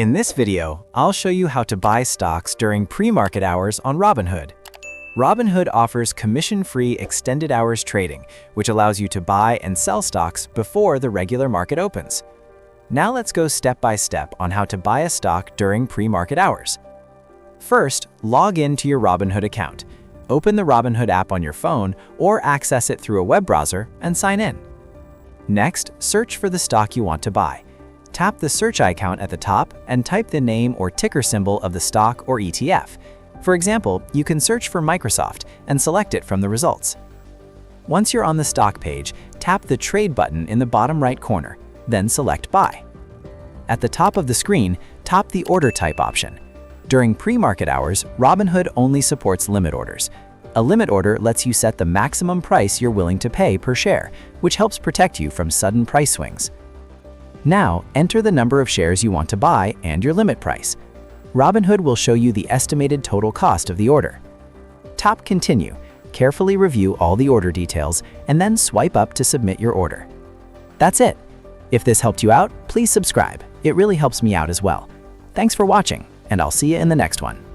In this video, I'll show you how to buy stocks during pre-market hours on Robinhood. Robinhood offers commission-free extended hours trading, which allows you to buy and sell stocks before the regular market opens. Now let's go step by step on how to buy a stock during pre-market hours. First, log in to your Robinhood account. Open the Robinhood app on your phone or access it through a web browser and sign in. Next, search for the stock you want to buy. Tap the search icon at the top and type the name or ticker symbol of the stock or ETF. For example, you can search for Microsoft and select it from the results. Once you're on the stock page, tap the Trade button in the bottom right corner, then select Buy. At the top of the screen, tap the Order Type option. During pre-market hours, Robinhood only supports limit orders. A limit order lets you set the maximum price you're willing to pay per share, which helps protect you from sudden price swings. Now, enter the number of shares you want to buy and your limit price. Robinhood will show you the estimated total cost of the order. Tap Continue, carefully review all the order details, and then swipe up to submit your order. That's it. If this helped you out, please subscribe. It really helps me out as well. Thanks for watching, and I'll see you in the next one.